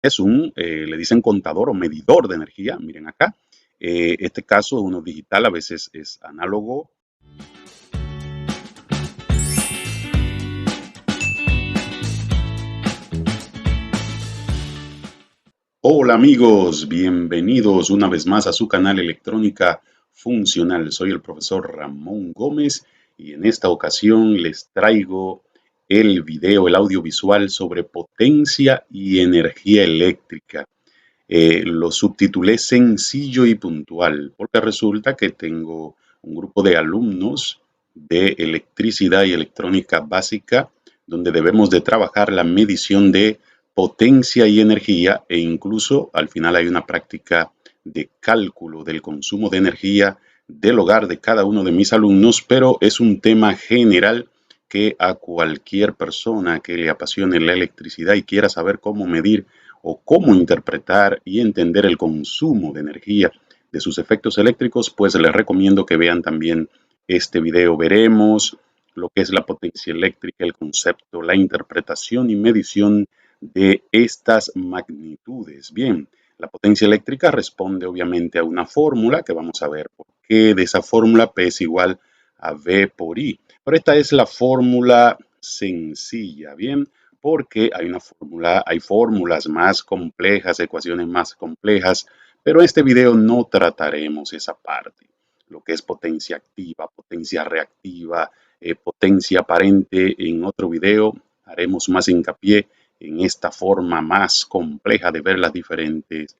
es le dicen contador o medidor de energía. Miren acá, este caso uno digital, a veces es análogo. Hola amigos, bienvenidos una vez más a su canal Electrónica Funcional. Soy el profesor Ramón Gómez y en esta ocasión les traigo el audiovisual sobre potencia y energía eléctrica. Lo subtitulé sencillo y puntual porque resulta que tengo un grupo de alumnos de electricidad y electrónica básica donde debemos de trabajar la medición de potencia y energía e incluso al final hay una práctica de cálculo del consumo de energía del hogar de cada uno de mis alumnos, pero es un tema general que a cualquier persona que le apasione la electricidad y quiera saber cómo medir o cómo interpretar y entender el consumo de energía de sus efectos eléctricos, pues les recomiendo que vean también este video. Veremos lo que es la potencia eléctrica, el concepto, la interpretación y medición de estas magnitudes. Bien, la potencia eléctrica responde obviamente a una fórmula que vamos a ver por qué de esa fórmula P es igual a V por I. Pero esta es la fórmula sencilla, bien, porque hay fórmulas más complejas, ecuaciones más complejas, pero en este video no trataremos esa parte, lo que es potencia activa, potencia reactiva, potencia aparente. En otro video haremos más hincapié en esta forma más compleja de ver las diferentes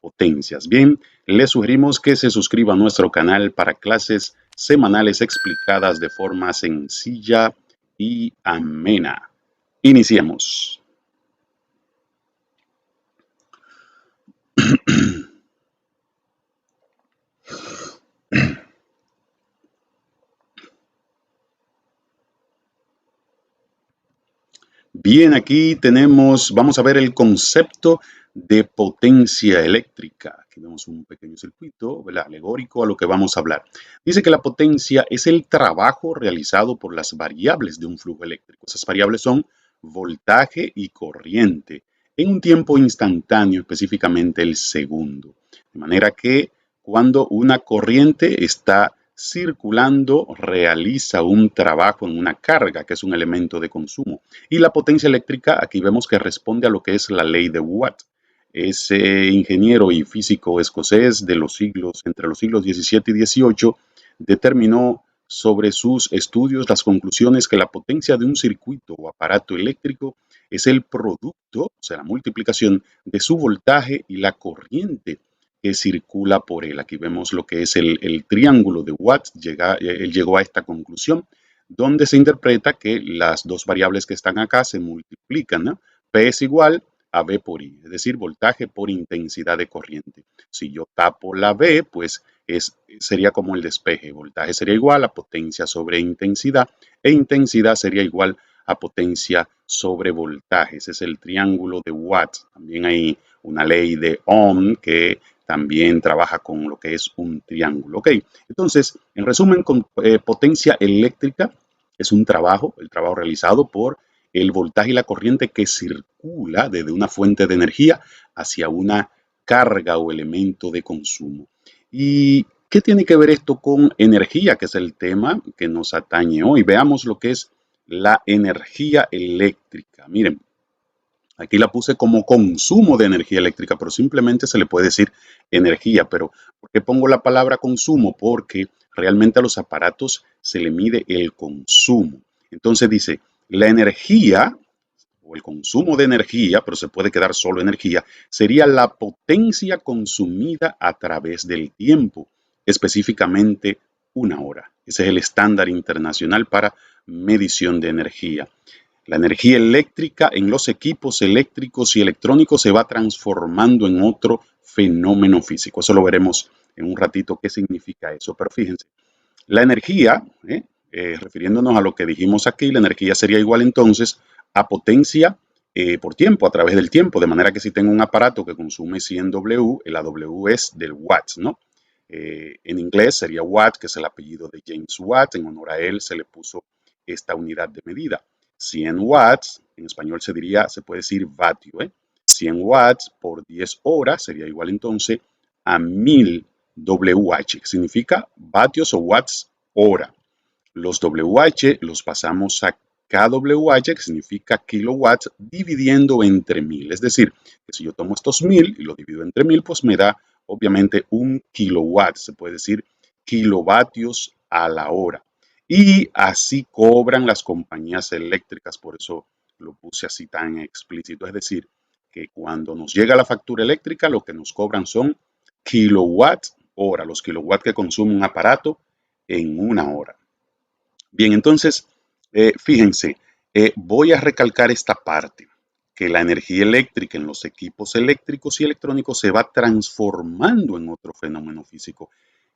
potencias. Bien, les sugerimos que se suscriba a nuestro canal para clases semanales explicadas de forma sencilla y amena. Iniciemos. Bien, aquí vamos a ver el concepto de potencia eléctrica. Aquí vemos un pequeño circuito, ¿verdad?, alegórico a lo que vamos a hablar. Dice que la potencia es el trabajo realizado por las variables de un flujo eléctrico. Esas variables son voltaje y corriente en un tiempo instantáneo, específicamente el segundo. De manera que cuando una corriente está circulando, realiza un trabajo en una carga, que es un elemento de consumo. Y la potencia eléctrica, aquí vemos que responde a lo que es la ley de Watt. Ese ingeniero y físico escocés entre los siglos XVII y XVIII, determinó sobre sus estudios las conclusiones que la potencia de un circuito o aparato eléctrico es el producto, o sea, la multiplicación de su voltaje y la corriente que circula por él. Aquí vemos lo que es el triángulo de Watt. Él llegó a esta conclusión, donde se interpreta que las dos variables que están acá se multiplican, ¿no? P es igual a V por I, es decir, voltaje por intensidad de corriente. Si yo tapo la V, pues sería como el despeje. Voltaje sería igual a potencia sobre intensidad e intensidad sería igual a potencia sobre voltaje. Ese es el triángulo de Watt. También hay una ley de Ohm que también trabaja con lo que es un triángulo. Ok, entonces, en resumen, con potencia eléctrica es el trabajo realizado por el voltaje y la corriente que circula desde una fuente de energía hacia una carga o elemento de consumo. ¿Y qué tiene que ver esto con energía, que es el tema que nos atañe hoy? Veamos lo que es la energía eléctrica. Miren, aquí la puse como consumo de energía eléctrica, pero simplemente se le puede decir energía. Pero ¿por qué pongo la palabra consumo? Porque realmente a los aparatos se le mide el consumo. Entonces dice, la energía o el consumo de energía, pero se puede quedar solo energía, sería la potencia consumida a través del tiempo, específicamente una hora. Ese es el estándar internacional para medición de energía. La energía eléctrica en los equipos eléctricos y electrónicos se va transformando en otro fenómeno físico. Eso lo veremos en un ratito qué significa eso. Pero fíjense, la energía, refiriéndonos a lo que dijimos aquí, la energía sería igual entonces a potencia por tiempo, a través del tiempo. De manera que si tengo un aparato que consume 100 W, la W es del watts, ¿no? En inglés sería watt, que es el apellido de James Watt. En honor a él se le puso esta unidad de medida. 100 watts, en español se puede decir vatio, ¿eh? 100 watts por 10 horas sería igual entonces a 1000 WH, que significa vatios o watts hora. Los WH los pasamos a kWh, que significa kilowatts, dividiendo entre 1000. Es decir, que si yo tomo estos 1000 y lo divido entre 1000, pues me da obviamente un kilowatt, se puede decir kilovatios a la hora. Y así cobran las compañías eléctricas, por eso lo puse así tan explícito. Es decir, que cuando nos llega la factura eléctrica, lo que nos cobran son kilowatts hora, los kilowatts que consume un aparato en una hora. Bien, entonces, fíjense, voy a recalcar esta parte, que la energía eléctrica en los equipos eléctricos y electrónicos se va transformando en otro fenómeno físico.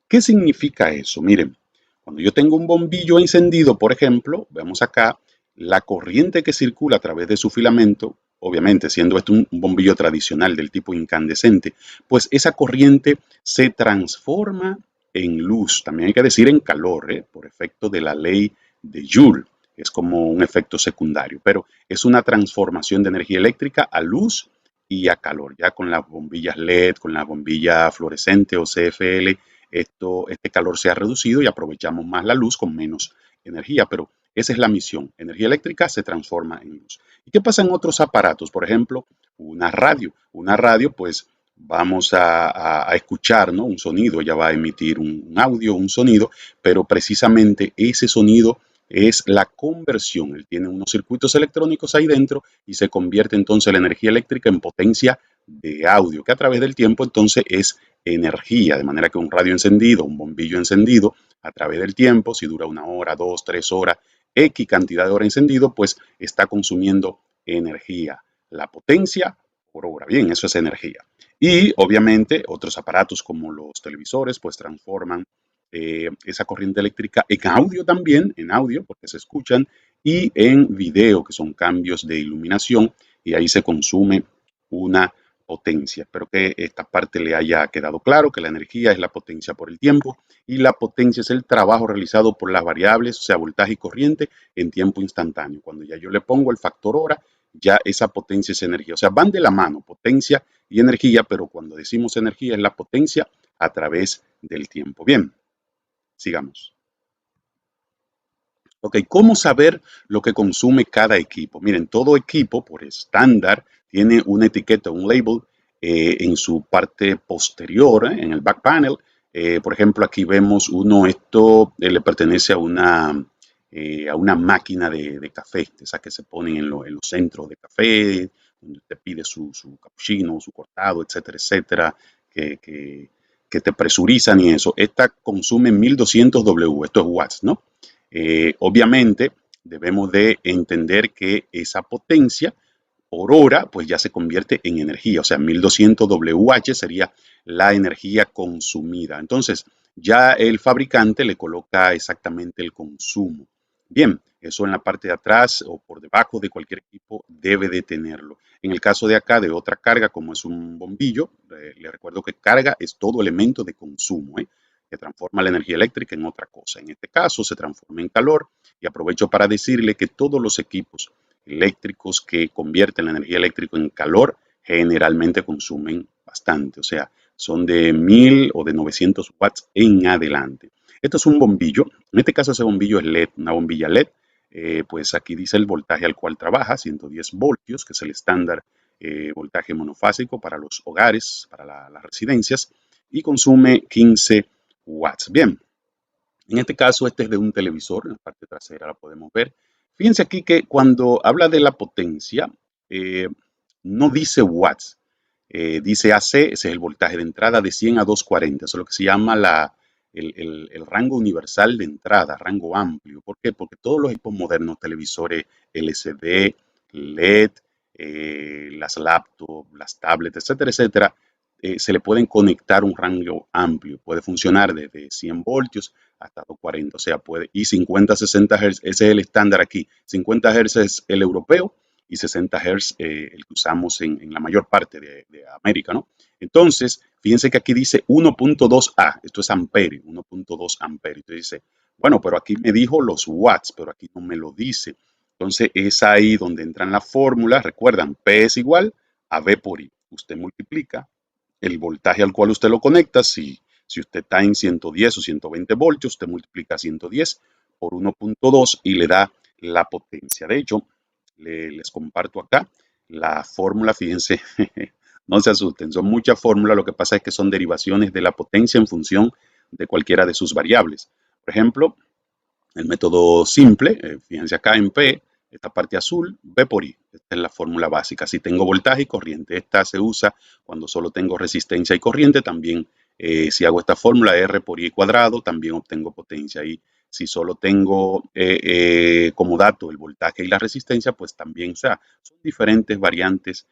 ¿Qué significa eso? Miren, cuando yo tengo un bombillo encendido, por ejemplo, vemos acá, la corriente que circula a través de su filamento, obviamente siendo esto un bombillo tradicional del tipo incandescente, pues esa corriente se transforma en luz, también hay que decir en calor, por efecto de la ley de Joule, que es como un efecto secundario, pero es una transformación de energía eléctrica a luz y a calor, ya con las bombillas LED, con la bombilla fluorescente o CFL, este calor se ha reducido y aprovechamos más la luz con menos energía, pero esa es la misión. Energía eléctrica se transforma en luz. ¿Y qué pasa en otros aparatos? Por ejemplo, una radio. Una radio, pues vamos a escuchar, ¿no? Un sonido, ella va a emitir un audio, un sonido, pero precisamente ese sonido es la conversión. Él tiene unos circuitos electrónicos ahí dentro y se convierte entonces la energía eléctrica en potencia de audio, que a través del tiempo entonces es energía, de manera que un radio encendido, un bombillo encendido, a través del tiempo, si dura una hora, dos, 3 horas, X cantidad de horas encendido, pues está consumiendo energía. La potencia por hora. Bien, eso es energía. Y obviamente otros aparatos como los televisores, pues transforman esa corriente eléctrica en audio también, en audio, porque se escuchan, y en video, que son cambios de iluminación, y ahí se consume una potencia. Espero que esta parte le haya quedado claro, que la energía es la potencia por el tiempo y la potencia es el trabajo realizado por las variables, o sea, voltaje y corriente en tiempo instantáneo. Cuando ya yo le pongo el factor hora, ya esa potencia es energía. O sea, van de la mano, potencia y energía, pero cuando decimos energía es la potencia a través del tiempo. Bien, sigamos. Ok, ¿cómo saber lo que consume cada equipo? Miren, todo equipo por estándar tiene una etiqueta, un label en su parte posterior, en el back panel. Por ejemplo, aquí vemos uno, esto le pertenece a una máquina de café, esas que se ponen en los centros de café, donde te pide su cappuccino, su cortado, etcétera, etcétera, que te presurizan y eso. Esta consume 1200 W, esto es watts, ¿no? Obviamente debemos de entender que esa potencia por hora pues ya se convierte en energía, o sea, 1200 WH sería la energía consumida. Entonces ya el fabricante le coloca exactamente el consumo. Bien, eso en la parte de atrás o por debajo de cualquier equipo debe de tenerlo. En el caso de acá, de otra carga, como es un bombillo, le recuerdo que carga es todo elemento de consumo, que transforma la energía eléctrica en otra cosa. En este caso se transforma en calor y aprovecho para decirle que todos los equipos eléctricos que convierten la energía eléctrica en calor generalmente consumen bastante, o sea, son de 1000 o de 900 watts en adelante. Esto es un bombillo, en este caso ese bombillo es LED, una bombilla LED, pues aquí dice el voltaje al cual trabaja, 110 voltios, que es el estándar voltaje monofásico para los hogares, para las residencias, y consume 15 watts. Bien, en este caso este es de un televisor, en la parte trasera la podemos ver. Fíjense aquí que cuando habla de la potencia, eh, no dice watts, dice AC, ese es el voltaje de entrada de 100 a 240, eso es lo que se llama el rango universal de entrada, rango amplio. ¿Por qué? Porque todos los equipos modernos, televisores LCD, LED, las laptops, las tablets, etcétera, etcétera, se le pueden conectar un rango amplio. Puede funcionar desde 100 voltios hasta 240, o sea, puede, y 50, 60 Hz, ese es el estándar aquí. 50 Hz es el europeo y 60 Hz el que usamos en la mayor parte de América, ¿no? Entonces, fíjense que aquí dice 1.2 A, esto es amperio, 1.2 amperio. Entonces dice, bueno, pero aquí me dijo los watts, pero aquí no me lo dice. Entonces es ahí donde entran las fórmulas. Recuerdan, P es igual a V por I. Usted multiplica el voltaje al cual usted lo conecta. Si usted está en 110 o 120 voltios, usted multiplica 110 por 1.2 y le da la potencia. De hecho, les comparto acá la fórmula. Fíjense, no se asusten, son muchas fórmulas. Lo que pasa es que son derivaciones de la potencia en función de cualquiera de sus variables. Por ejemplo, el método simple, fíjense acá en P, esta parte azul, V por I. Esta es la fórmula básica. Si tengo voltaje y corriente, esta se usa cuando solo tengo resistencia y corriente. También, si hago esta fórmula, R por I cuadrado, también obtengo potencia. Y si solo tengo como dato el voltaje y la resistencia, pues también, o sea, son diferentes variantes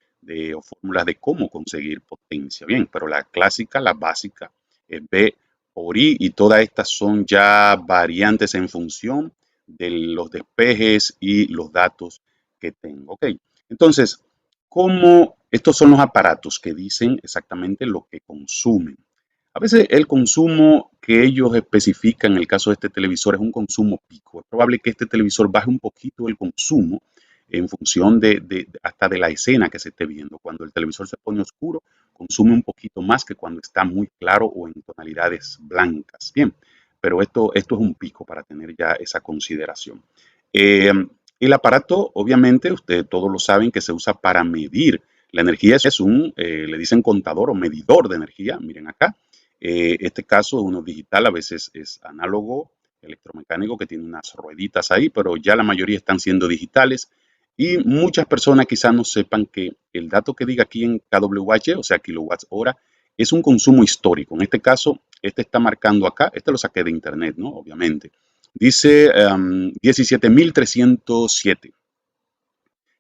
o fórmulas de cómo conseguir potencia. Bien, pero la clásica, la básica, es V por I, y todas estas son ya variantes en función de los despejes y los datos que tengo. Ok, entonces, ¿cómo estos son los aparatos que dicen exactamente lo que consumen? A veces el consumo que ellos especifican en el caso de este televisor es un consumo pico. Es probable que este televisor baje un poquito el consumo en función hasta de la escena que se esté viendo. Cuando el televisor se pone oscuro, consume un poquito más que cuando está muy claro o en tonalidades blancas. Bien, pero esto es un pico para tener ya esa consideración. Eh, el aparato, obviamente, ustedes todos lo saben, que se usa para medir la energía. Es le dicen contador o medidor de energía. Miren acá. Este caso es uno digital, a veces es análogo, electromecánico, que tiene unas rueditas ahí, pero ya la mayoría están siendo digitales. Y muchas personas quizás no sepan que el dato que diga aquí en kWh, o sea, kilowatts hora, es un consumo histórico. En este caso, este está marcando acá, este lo saqué de internet, ¿no? Obviamente. Dice 17.307.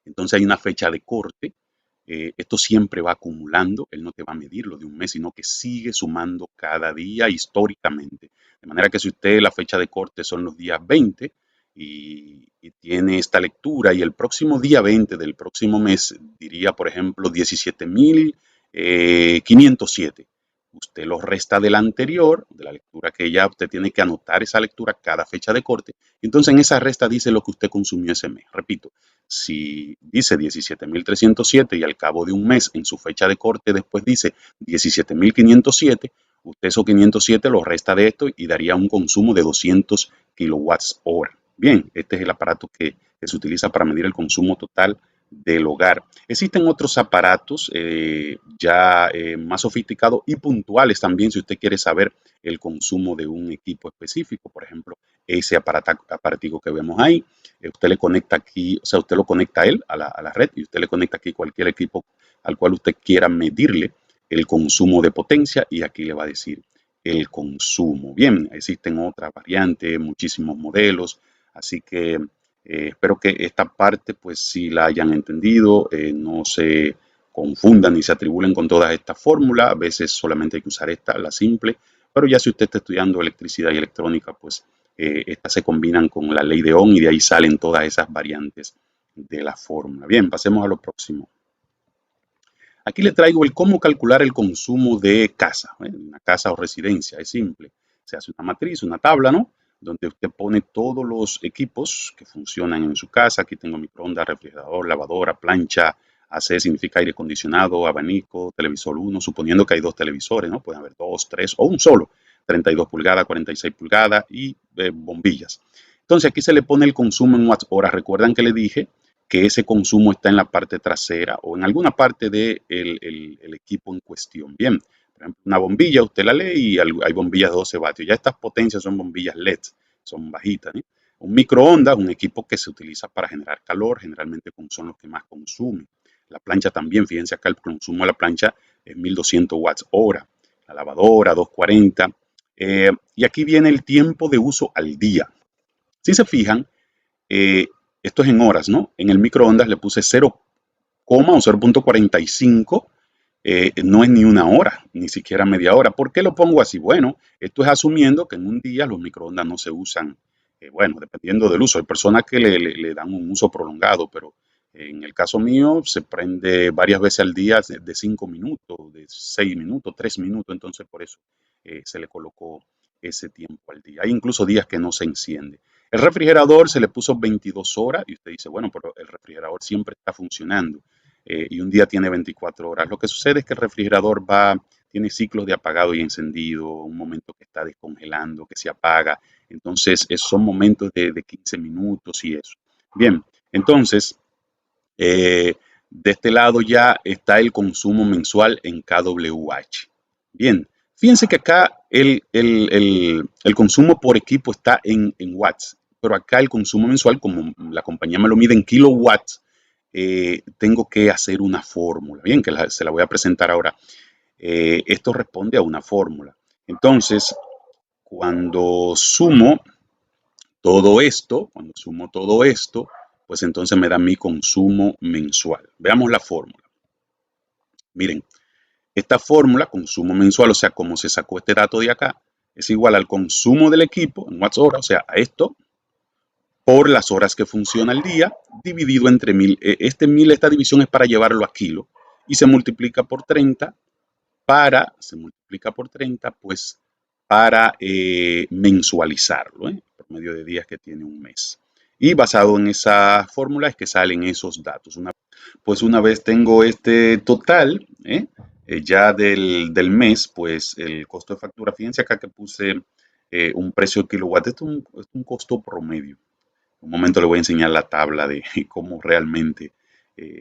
Entonces hay una fecha de corte. Esto siempre va acumulando. Él no te va a medir lo de un mes, sino que sigue sumando cada día históricamente. De manera que si usted la fecha de corte son los días 20 y tiene esta lectura, y el próximo día 20 del próximo mes diría, por ejemplo, 17.507. Usted lo resta del anterior, de la lectura que ya usted tiene que anotar esa lectura cada fecha de corte. Y entonces en esa resta dice lo que usted consumió ese mes. Repito, si dice 17.307 y al cabo de un mes en su fecha de corte después dice 17.507, usted esos 507 lo resta de esto y daría un consumo de 200 kilowatts hora. Bien, este es el aparato que se utiliza para medir el consumo total del hogar. Existen otros aparatos ya más sofisticados y puntuales también si usted quiere saber el consumo de un equipo específico. Por ejemplo, ese aparatico que vemos ahí, usted le conecta aquí, o sea, usted lo conecta a él, a la red, y usted le conecta aquí cualquier equipo al cual usted quiera medirle el consumo de potencia, y aquí le va a decir el consumo. Bien, existen otras variantes, muchísimos modelos, así que espero que esta parte pues sí la hayan entendido, no se confundan ni se atribulen con todas estas fórmulas. A veces solamente hay que usar esta, la simple, pero ya si usted está estudiando electricidad y electrónica, pues estas se combinan con la ley de Ohm y de ahí salen todas esas variantes de la fórmula. Bien, pasemos a lo próximo. Aquí le traigo el cómo calcular el consumo de casa, una casa o residencia. Es simple. Se hace una matriz, una tabla, ¿no? Donde usted pone todos los equipos que funcionan en su casa. Aquí tengo microondas, refrigerador, lavadora, plancha. AC significa aire acondicionado, abanico, televisor 1, suponiendo que hay dos televisores, ¿no? Pueden haber dos, tres o un solo. 32 pulgadas, 46 pulgadas y bombillas. Entonces aquí se le pone el consumo en watts hora. Recuerdan que le dije que ese consumo está en la parte trasera o en alguna parte del el equipo en cuestión. Bien, por ejemplo, una bombilla, usted la lee y hay bombillas de 12 vatios. Ya estas potencias son bombillas LED, son bajitas, ¿eh? Un microondas, un equipo que se utiliza para generar calor, generalmente son los que más consumen. La plancha también, fíjense acá, el consumo de la plancha es 1200 watts hora. La lavadora, 240. Y aquí viene el tiempo de uso al día. Si se fijan, eh, esto es en horas, ¿no? En el microondas le puse 0, o 0.45, no es ni una hora, ni siquiera media hora. ¿Por qué lo pongo así? Bueno, esto es asumiendo que en un día los microondas no se usan, bueno, dependiendo del uso. Hay personas que le dan un uso prolongado, pero en el caso mío se prende varias veces al día de 5 minutos, de 6 minutos, 3 minutos, entonces por eso se le colocó ese tiempo al día. Hay incluso días que no se enciende. El refrigerador se le puso 22 horas y usted dice, bueno, pero el refrigerador siempre está funcionando. y un día tiene 24 horas. Lo que sucede es que el refrigerador tiene ciclos de apagado y encendido, un momento que está descongelando, que se apaga. Entonces, son momentos de 15 minutos y eso. Bien, entonces, de este lado ya está el consumo mensual en kWh. Bien, fíjense que acá el consumo por equipo está en watts, pero acá el consumo mensual, como la compañía me lo mide en kilowatts, tengo que hacer una fórmula. Bien, que se la voy a presentar ahora. Esto responde a una fórmula. Entonces, cuando sumo cuando sumo todo esto, pues entonces me da mi consumo mensual. Veamos la fórmula. Miren, esta fórmula, consumo mensual, o sea, como se sacó este dato de acá, es igual al consumo del equipo en watts hora, o sea, a esto, por las horas que funciona el día, dividido entre 1000. Esta división es para llevarlo a kilo y se multiplica por 30 pues para mensualizarlo, por medio de días que tiene un mes. Y basado en esa fórmula es que salen esos datos. Pues una vez tengo este total, ya del mes, pues el costo de factura, fíjense acá que puse un precio de kilowatt, esto es un costo promedio. En un momento le voy a enseñar la tabla de cómo realmente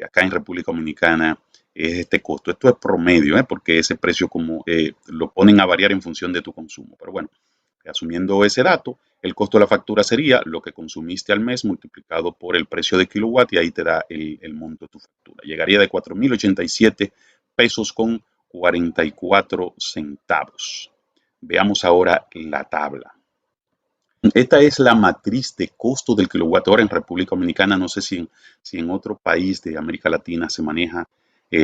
acá en República Dominicana es este costo. Esto es promedio, porque ese precio como lo ponen a variar en función de tu consumo. Pero bueno, asumiendo ese dato, el costo de la factura sería lo que consumiste al mes multiplicado por el precio de kilowatt y ahí te da el monto de tu factura. Llegaría de 4.087 pesos con 44 centavos. Veamos ahora la tabla. Esta es la matriz de costo del kilowatt hora en República Dominicana. No sé si en otro país de América Latina se maneja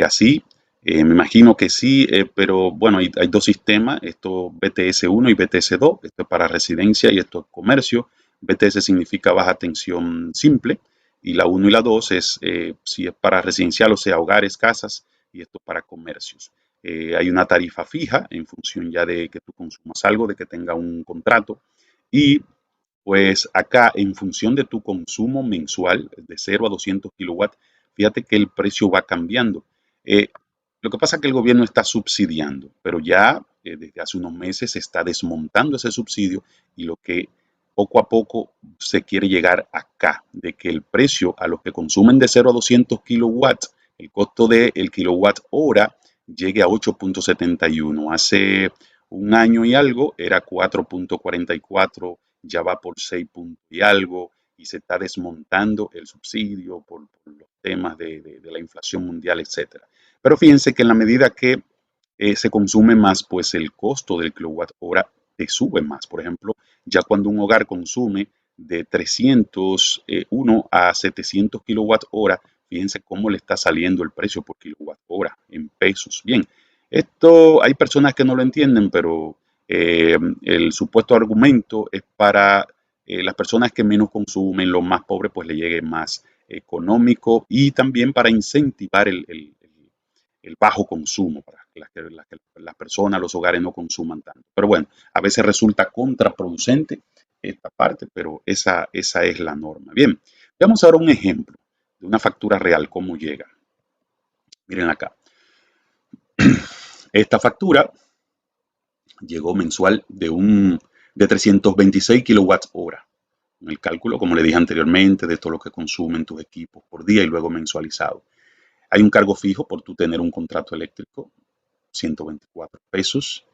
así. Me imagino que sí, pero bueno, hay dos sistemas, esto BTS 1 y BTS 2. Esto es para residencia y esto es comercio. BTS significa baja tensión simple y la 1 y la 2 es si es para residencial, o sea, hogares, casas, y esto para comercios. Hay una tarifa fija en función ya de que tú consumas algo, de que tenga un contrato. Y pues acá, en función de tu consumo mensual, de 0 a 200 kilowatts, fíjate que el precio va cambiando. Eh, lo que pasa es que el gobierno está subsidiando, pero ya desde hace unos meses se está desmontando ese subsidio y lo que poco a poco se quiere llegar acá, de que el precio a los que consumen de 0 a 200 kilowatts, el costo del kilowatt hora llegue a 8.71. Hace un año y algo era 4.44, ya va por 6 puntos y algo, y se está desmontando el subsidio por los temas de la inflación mundial, etcétera. Pero fíjense que en la medida que se consume más, pues el costo del kilowatt hora te sube más. Por ejemplo, ya cuando un hogar consume de 301 a 700 kilowatt hora, fíjense cómo le está saliendo el precio por kilowatt hora en pesos. Bien, esto hay personas que no lo entienden, pero el supuesto argumento es para las personas que menos consumen, los más pobres, pues le llegue más económico y también para incentivar el bajo consumo, para que las personas, los hogares no consuman tanto. Pero bueno, a veces resulta contraproducente esta parte, pero esa es la norma. Bien, veamos ahora un ejemplo de una factura real, cómo llega. Miren acá. Esta factura llegó mensual de 326 kilowatts hora. En el cálculo, como le dije anteriormente, de todo lo que consumen tus equipos por día y luego mensualizado. Hay un cargo fijo por tú tener un contrato eléctrico, 124 pesos.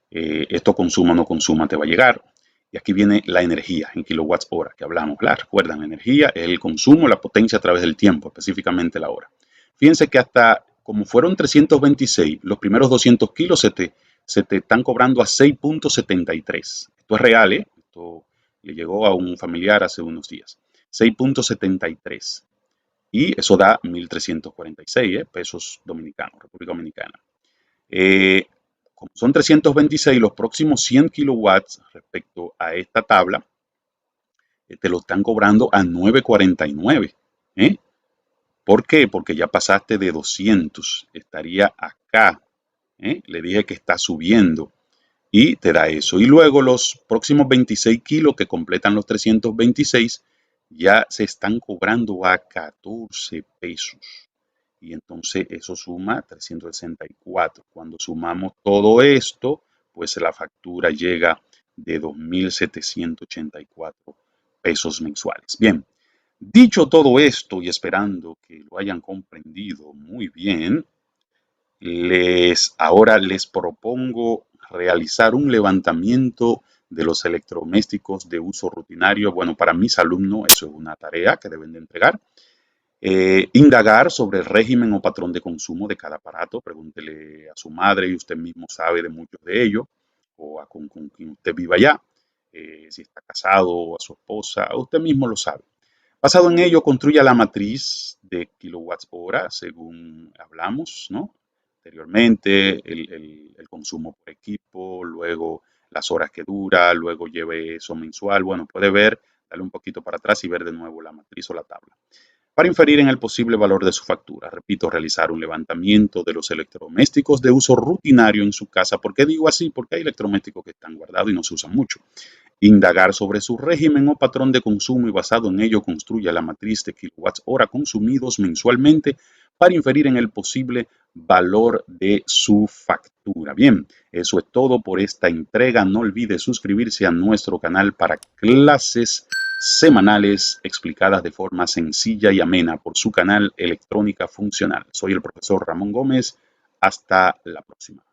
Esto consuma o no consuma te va a llegar. Y aquí viene la energía en kilowatts hora que hablamos. Recuerdan, la energía es el consumo, la potencia a través del tiempo, específicamente la hora. Fíjense que hasta como fueron 326, los primeros 200 kilos se te están cobrando a 6.73. Esto es real, ¿eh? Esto le llegó a un familiar hace unos días. 6.73. Y eso da 1.346 pesos dominicanos, República Dominicana. Como son 326, los próximos 100 kilowatts respecto a esta tabla, te lo están cobrando a 9.49. ¿eh? ¿Por qué? Porque ya pasaste de 200, estaría acá. Le dije que está subiendo y te da eso. Y luego los próximos 26 kilos que completan los 326 ya se están cobrando a 14 pesos. y entonces eso suma 364. Cuando sumamos todo esto, pues la factura llega de 2.784 pesos mensuales. Bien, dicho todo esto y esperando que lo hayan comprendido muy bien, ahora les propongo realizar un levantamiento de los electrodomésticos de uso rutinario. Bueno, para mis alumnos eso es una tarea que deben de entregar. Indagar sobre el régimen o patrón de consumo de cada aparato. Pregúntele a su madre y usted mismo sabe de muchos de ellos, o con quien usted viva allá, si está casado o a su esposa, usted mismo lo sabe. Basado en ello, construya la matriz de kilowatts hora, según hablamos, ¿no? Anteriormente, el consumo por equipo, luego las horas que dura, luego lleve eso mensual. Bueno, puede ver, darle un poquito para atrás y ver de nuevo la matriz o la tabla. Para inferir en el posible valor de su factura, repito, realizar un levantamiento de los electrodomésticos de uso rutinario en su casa. ¿Por qué digo así? Porque hay electrodomésticos que están guardados y no se usan mucho. Indagar sobre su régimen o patrón de consumo y basado en ello construya la matriz de kilowatts hora consumidos mensualmente para inferir en el posible valor de su factura. Bien, eso es todo por esta entrega. No olvide suscribirse a nuestro canal para clases semanales explicadas de forma sencilla y amena por su canal Electrónica Funcional. Soy el profesor Ramón Gómez. Hasta la próxima.